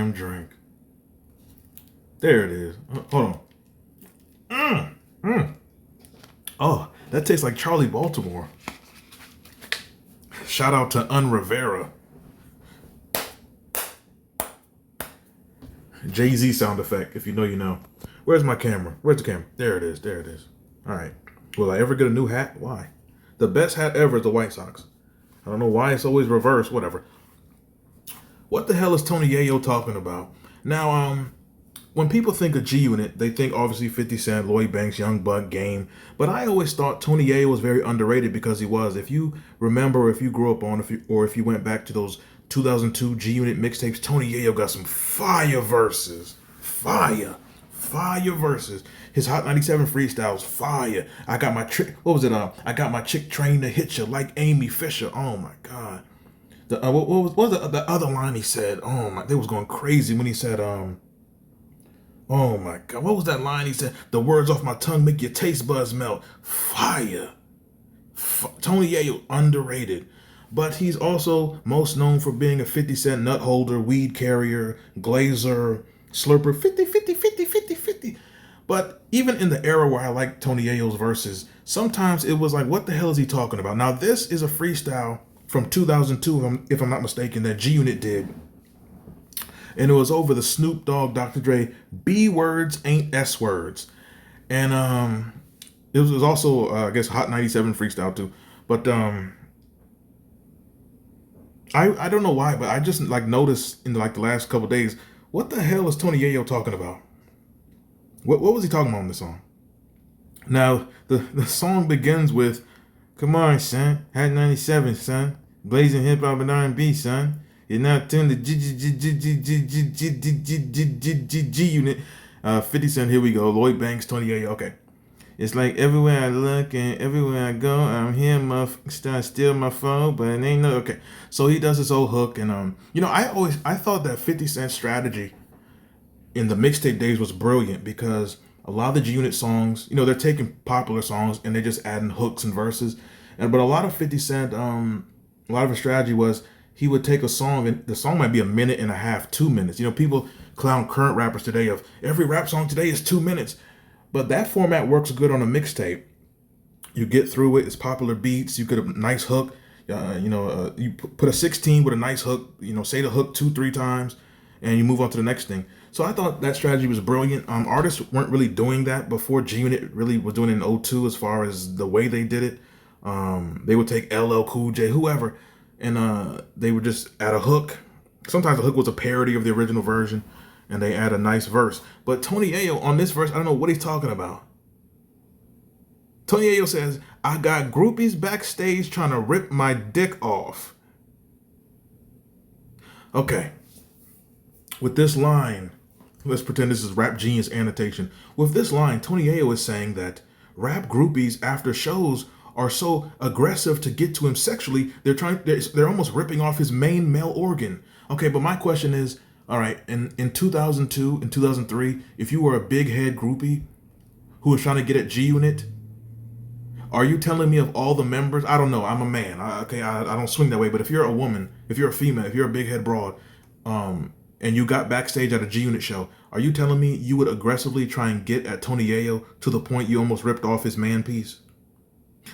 damn drink. There it is. Hold on. Oh, that tastes like Charlie Baltimore. Shout out to Rivera. Jay-Z sound effect, if you know, you know. Where's my camera? Where's the camera? There it is. There it is. All right. Will I ever get a new hat? Why? The best hat ever is the White Sox. I don't know why it's always reversed. Whatever. What the hell is Tony Yayo talking about? Now, when people think of G Unit, they think obviously 50 Cent, Lloyd Banks, Young Buck, Game. But I always thought Tony Yayo was very underrated because he was. If you remember, if you grew up on, if you went back to those 2002 G Unit mixtapes, Tony Yayo got some fire verses. Fire verses. His Hot 97 freestyles, fire. I got my trick. What was it? I got my chick trained to hit you like Amy Fisher. Oh my God. What was the other line he said? Oh my, they was going crazy when he said, oh my God, what was that line he said? The words off my tongue make your taste buds melt. Fire. Tony Yayo, underrated. But he's also most known for being a 50 Cent nut holder, weed carrier, glazer, slurper, 50, 50, 50, 50, 50. But even in the era where I like Tony Yayo's verses, sometimes it was like, what the hell is he talking about? Now, this is a freestyle from 2002, if I'm not mistaken, that G Unit did. And it was over the Snoop Dogg, Dr. Dre, B words ain't S words. And it was also, I guess, Hot 97 freestyle too. But I don't know why, but I just like noticed in like the last couple of days, what the hell is Tony Yayo talking about? What was he talking about in the song? Now, the song begins with, come on, son, Hot 97, son, blazing hip hop and R&B, son. You're not tuned to G Unit. 50 Cent, here we go. Lloyd Banks, Tony Yayo. Okay. It's like everywhere I look and everywhere I go, I'm here, motherfucker, steal my phone, but it ain't no. Okay. So he does his old hook, and you know, I thought that 50 Cent strategy in the mixtape days was brilliant because a lot of the G Unit songs, you know, they're taking popular songs and they're just adding hooks and verses. But a lot of 50 Cent, a lot of his strategy was he would take a song and the song might be a minute and a half, 2 minutes. You know, people clown current rappers today of every rap song today is 2 minutes. But that format works good on a mixtape. You get through it, it's popular beats, you get a nice hook. You put a 16 with a nice hook, you know, say the hook 2-3 times, and you move on to the next thing. So I thought that strategy was brilliant. Artists weren't really doing that before G Unit really was doing it in 02 as far as the way they did it. They would take LL Cool J, whoever, and they would just add a hook. Sometimes the hook was a parody of the original version, and they add a nice verse. But Tony Yayo on this verse, I don't know what he's talking about. Tony Yayo says, I got groupies backstage trying to rip my dick off. Okay. With this line, let's pretend this is Rap Genius annotation. With this line, Tony Yayo is saying that rap groupies after shows are so aggressive to get to him sexually, they're almost ripping off his main male organ. Okay, but my question is, all right, in 2002 and 2003, if you were a big head groupie who was trying to get at G Unit, are you telling me of all the members? I don't know. I'm a man. I don't swing that way. But if you're a woman, if you're a female, if you're a big head broad, and you got backstage at a G Unit show, are you telling me you would aggressively try and get at Tony Yayo to the point you almost ripped off his man piece?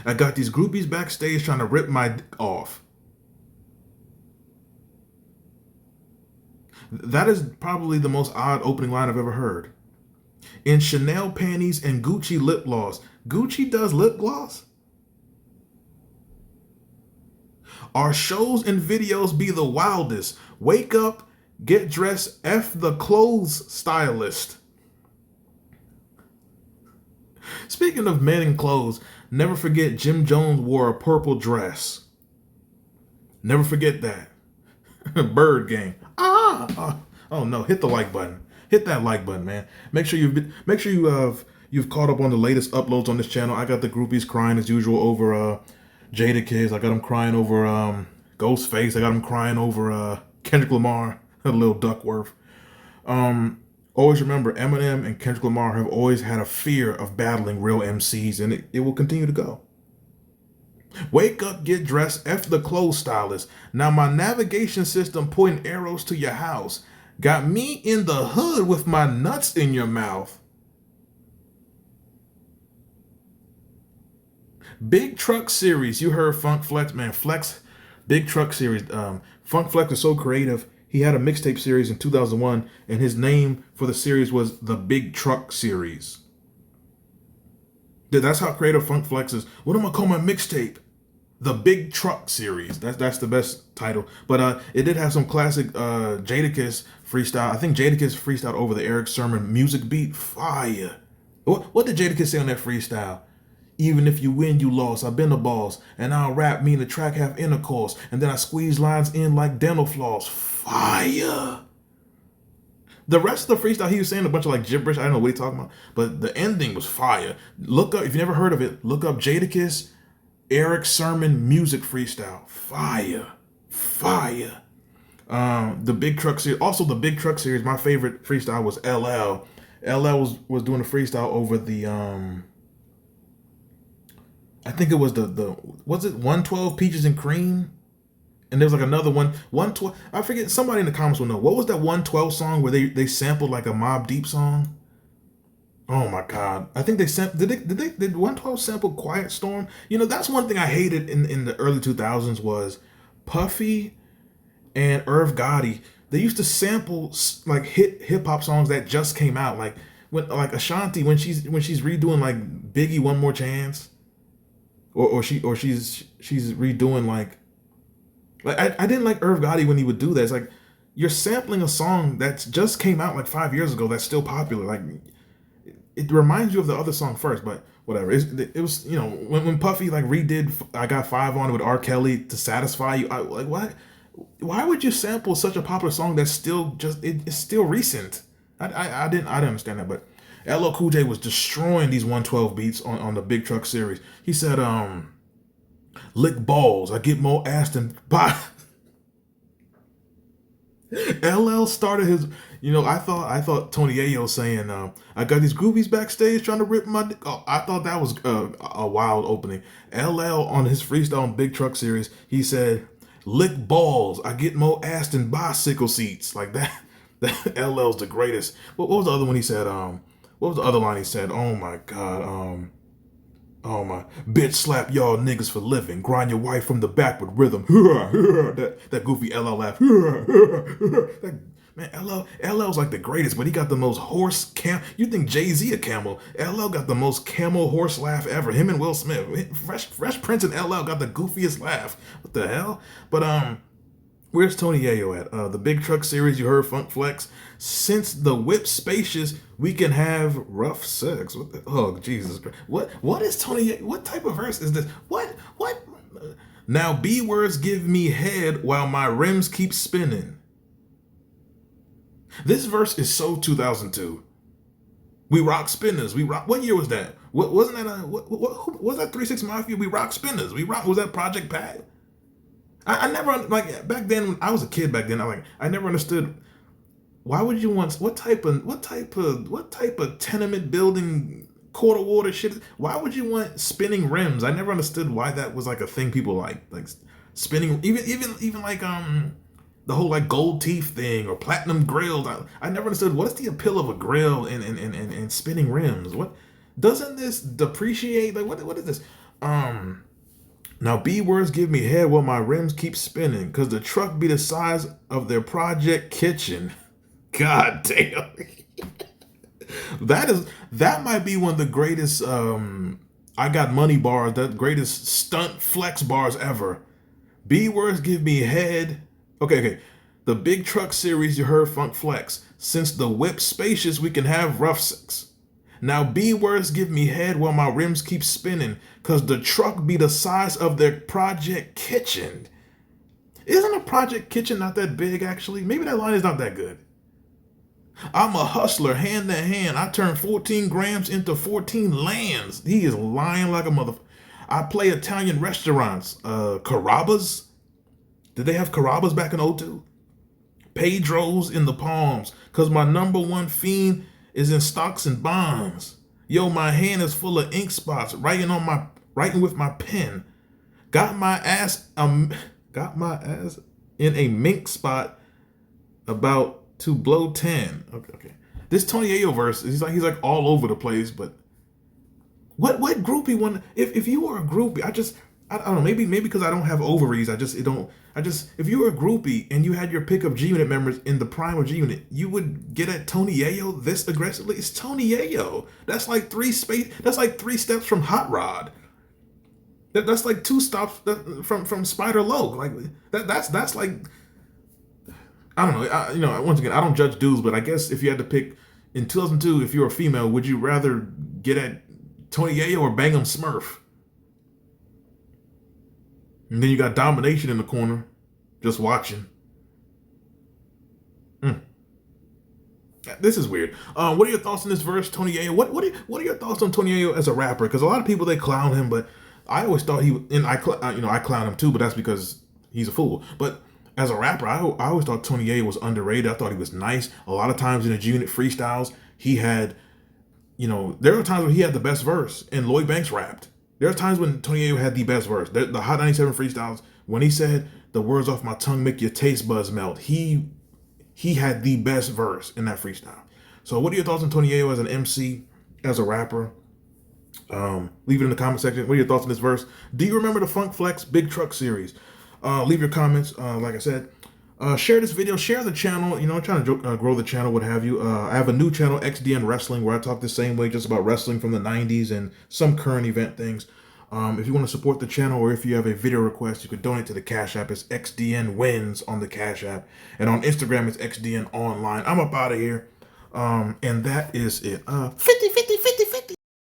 I got these groupies backstage trying to rip my dick off. That is probably the most odd opening line I've ever heard. In Chanel panties and Gucci lip gloss. Gucci does lip gloss? Our shows and videos be the wildest. Wake up, get dressed, F the clothes stylist. Speaking of men in clothes, never forget Jim Jones wore a purple dress. Never forget that. Bird Gang. Oh no! Hit the like button. Hit that like button, man. Make sure you've caught up on the latest uploads on this channel. I got the groupies crying as usual over Jada Kids. I got them crying over Ghostface. I got them crying over Kendrick Lamar, a little Duckworth. Always remember, Eminem and Kendrick Lamar have always had a fear of battling real MCs, and it will continue to go. Wake up, get dressed, F the clothes stylist. Now my navigation system pointing arrows to your house. Got me in the hood with my nuts in your mouth. Big Truck Series. You heard Funk Flex, man. Flex, Big Truck Series. Funk Flex is so creative. He had a mixtape series in 2001, and his name for the series was the Big Truck Series. That's how creative Funk Flex is. What am I call my mixtape? The Big Truck Series. That's the best title. But it did have some classic Jadakiss freestyle. I think Jadakiss freestyled over the Eric Sermon music beat. Fire. What did Jadakiss say on that freestyle? Even if you win, you lost. I've been the boss. And I'll rap, mean the track have intercourse. And then I squeeze lines in like dental floss. Fire. The rest of the freestyle, he was saying a bunch of like gibberish. I don't know what he's talking about. But the ending was fire. Look up, if you never heard of it, look up Jadakiss, Eric Sermon music freestyle. Fire. Fire. The Big Truck Series. Also, the Big Truck Series, my favorite freestyle was LL. LL was doing a freestyle over the I think it was the was it 112 Peaches and Cream? And there was like another one, 112. I forget, somebody in the comments will know. What was that 112 song where they sampled like a Mobb Deep song? Oh my God. I think they sampled, did 112 sample Quiet Storm? You know, that's one thing I hated in the early 2000s was Puffy and Irv Gotti. They used to sample like hip hop songs that just came out. Like when like Ashanti when she's redoing like Biggie One More Chance. Or she's redoing like I didn't like Irv Gotti when he would do that. It's like you're sampling a song that just came out like 5 years ago that's still popular. Like it reminds you of the other song first, but whatever. It was, you know, when Puffy like redid I Got Five on it with R. Kelly to satisfy you. Like what? Why would you sample such a popular song that's still it's still recent? I didn't understand that, but LL Cool J was destroying these 112 beats on the Big Truck Series. He said, lick balls, I get more ass than pie. LL started his, you know, I thought Tony Yayo saying, I got these groupies backstage trying to rip my dick. Oh, I thought that was a wild opening. LL on his freestyle on Big Truck Series, he said, lick balls, I get more ass than bicycle seats. Like that LL's the greatest. What was the other one he said? What was the other line he said? Oh my God. Oh my. Bitch slap y'all niggas for living. Grind your wife from the back with rhythm. that goofy LL laugh. Man, LL's like the greatest, but he got the most horse You think Jay-Z a camel? LL got the most camel horse laugh ever. Him and Will Smith. Fresh Prince and LL got the goofiest laugh. What the hell? But where's Tony Yayo at? The Big Truck Series, you heard Funk Flex. Since the whip spacious, we can have rough sex. Oh, Jesus Christ. What is Tony Yayo? What type of verse is this? What? Now B words give me head while my rims keep spinning. This verse is so 2002. We rock spinners. We rock. What year was that? Wasn't that what was that 3 6 Mafia? We rock spinners. Was that Project Pat? I never, like, back then, I was a kid back then, I never understood why would you want what type of tenement building quarter water shit, why would you want spinning rims? I never understood why that was like a thing people like spinning, even like the whole like gold teeth thing or platinum grills. I never understood what is the appeal of a grill and spinning rims. What doesn't this depreciate? Like what is this? Now B words give me head while my rims keep spinning, cause the truck be the size of their project kitchen. God damn. That might be one of the greatest I got money bars, the greatest stunt flex bars ever. B words give me head. Okay. The Big Truck Series, you heard Funk Flex. Since the whip spacious, we can have rough sex. Now B words give me head while my rims keep spinning, cause the truck be the size of their project kitchen. Isn't a project kitchen not that big actually? Maybe that line is not that good. I'm a hustler, hand to hand. I turn 14 grams into 14 lands. He is lying like a mother. I play Italian restaurants. Carrabba's. Did they have Carrabba's back in '02? Pedro's in the palms, cause my number one fiend is in stocks and bonds. Yo, my hand is full of ink spots, writing with my pen. Got my ass in a mink spot about to blow 10. Okay. This Tony Yayo verse, he's like all over the place, but what groupie one? If you were a groupie, I don't know, maybe because I don't have ovaries, if you were a groupie and you had your pick of G Unit members in the prime of G Unit, you would get at Tony Yayo this aggressively. It's Tony Yayo. That's like three steps from Hot Rod. That's like two stops from Spider Low. Like that's like, I don't know. Once again, I don't judge dudes, but I guess if you had to pick in 2002, if you were a female, would you rather get at Tony Yayo or Bang'em Smurf? And then you got Domination in the corner, just watching. This is weird. What are your thoughts on this verse, Tony Yayo? What are your thoughts on Tony Yayo as a rapper? Because a lot of people, they clown him, but I always thought I clown him too, but that's because he's a fool. But as a rapper, I always thought Tony Yayo was underrated. I thought he was nice. A lot of times in the G Unit freestyles, he had, there were times when he had the best verse, and Lloyd Banks rapped. There are times when Tony Yayo had the best verse. The Hot 97 freestyles, when he said, "The words off my tongue make your taste buds melt," he had the best verse in that freestyle. So what are your thoughts on Tony Yayo as an MC, as a rapper? Leave it in the comment section. What are your thoughts on this verse? Do you remember the Funk Flex Big Truck series? Leave your comments. Like I said, share this video, share the channel. I'm trying to grow the channel, what have you. I have a new channel, XDN Wrestling, where I talk the same way just about wrestling from the 90s and some current event things. If you want to support the channel, or if you have a video request, you could donate to the Cash App. It's XDN Wins on the Cash App. And on Instagram, it's XDN Online. I'm up out of here. And that is it. 50, 50, 50.